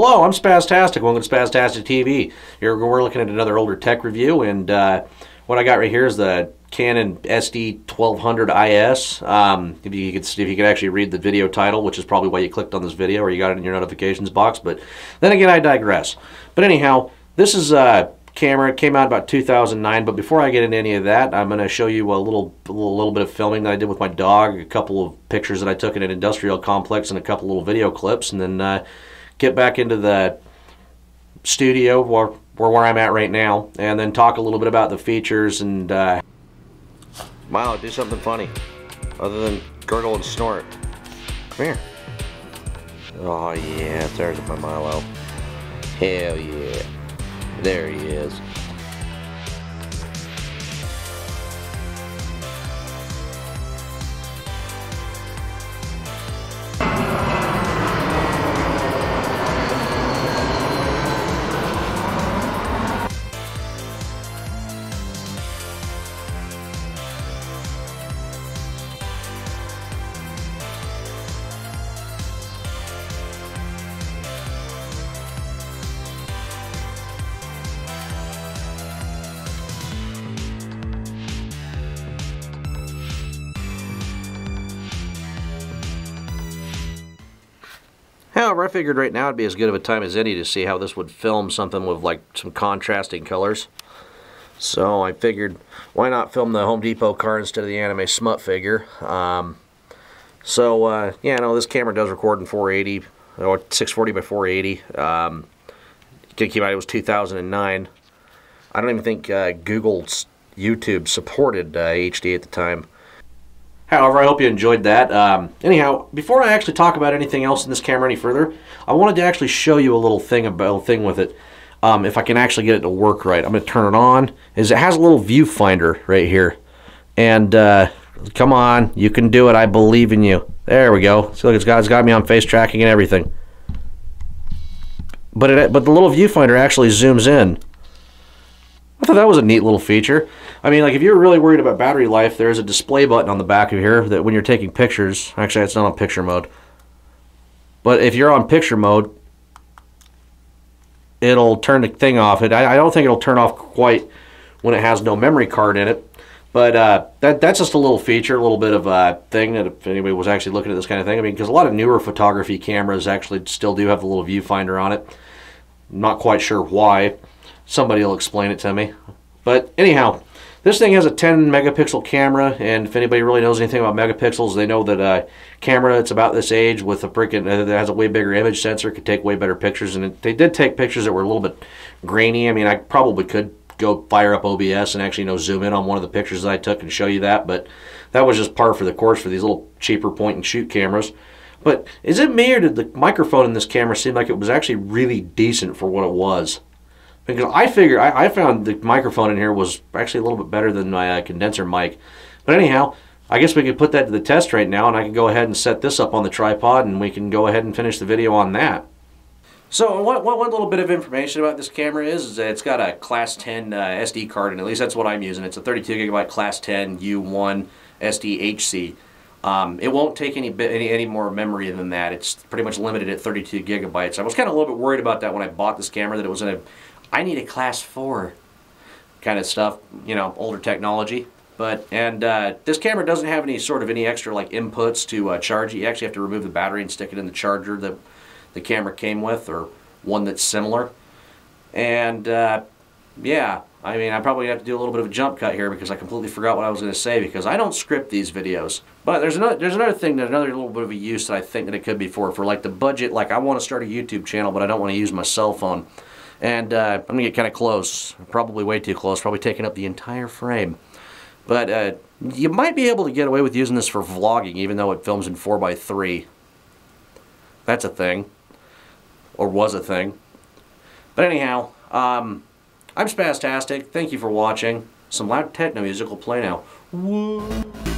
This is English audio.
Hello, I'm Spaztastic. Welcome to Spaztastic TV. We're looking at another older tech review, and what I got right here is the Canon SD1200 IS. If you could actually read the video title, which is probably why you clicked on this video or you got it in your notifications box, but then again, I digress. But anyhow, this is a camera. It came out about 2009, but before I get into any of that, I'm going to show you a little bit of filming that I did with my dog, a couple of pictures that I took in an industrial complex, and a couple little video clips, and then get back into the studio where I'm at right now, and then talk a little bit about the features and wow, do something funny other than gurgle and snort. Come here. Oh yeah, there's my Milo. Hell yeah. There he is. However, I figured right now it'd be as good of a time as any to see how this would film something with like some contrasting colors. So I figured, why not film the Home Depot car instead of the anime smut figure? Yeah, no, this camera does record in 480 or 640 by 480. Came out, it was 2009. I don't even think Google's YouTube supported HD at the time. However, I hope you enjoyed that. Anyhow, before I actually talk about anything else in this camera any further, I wanted to actually show you a little thing with it. If I can actually get it to work right, I'm going to turn it on. It has a little viewfinder right here, and come on, you can do it. I believe in you. There we go. See, look, it's got me on face tracking and everything. But the little viewfinder actually zooms in. I thought that was a neat little feature. I mean, like, if you're really worried about battery life, there's a display button on the back of here that when you're taking pictures, actually it's not on picture mode, but if you're on picture mode, it'll turn the thing off. I don't think it'll turn off quite when it has no memory card in it, but that's just a little feature, a little bit of a thing that if anybody was actually looking at this kind of thing, I mean, because a lot of newer photography cameras actually still do have the little viewfinder on it. I'm not quite sure why. Somebody will explain it to me. But anyhow, this thing has a 10 megapixel camera, and if anybody really knows anything about megapixels, they know that a camera that's about this age with a freaking that has a way bigger image sensor could take way better pictures. And they did take pictures that were a little bit grainy. I mean, I probably could go fire up OBS and actually zoom in on one of the pictures that I took and show you that, but that was just par for the course for these little cheaper point and shoot cameras. But is it me, or did the microphone in this camera seem like it was actually really decent for what it was? Because I found the microphone in here was actually a little bit better than my condenser mic. But anyhow, I guess we could put that to the test right now, and I can go ahead and set this up on the tripod, and we can go ahead and finish the video on that. So one little bit of information about this camera is that it's got a Class 10 SD card, and at least that's what I'm using. It's a 32 gigabyte Class 10 U1 SDHC. It won't take any more memory than that. It's pretty much limited at 32 gigabytes. I was kind of a little bit worried about that when I bought this camera, that it was in a I need a Class 4 kind of stuff, you know, older technology. And this camera doesn't have any extra like inputs to charge it. You actually have to remove the battery and stick it in the charger that the camera came with, or one that's similar. And yeah, I mean, I probably have to do a little bit of a jump cut here because I completely forgot what I was going to say, because I don't script these videos. But there's another thing, another little bit of a use that I think that it could be for like the budget. Like, I want to start a YouTube channel, but I don't want to use my cell phone. And I'm going to get kind of close, probably way too close, probably taking up the entire frame. But you might be able to get away with using this for vlogging, even though it films in 4:3. That's a thing. Or was a thing. But anyhow, I'm Spaztastic. Thank you for watching. Some loud techno music will play now. Whoa.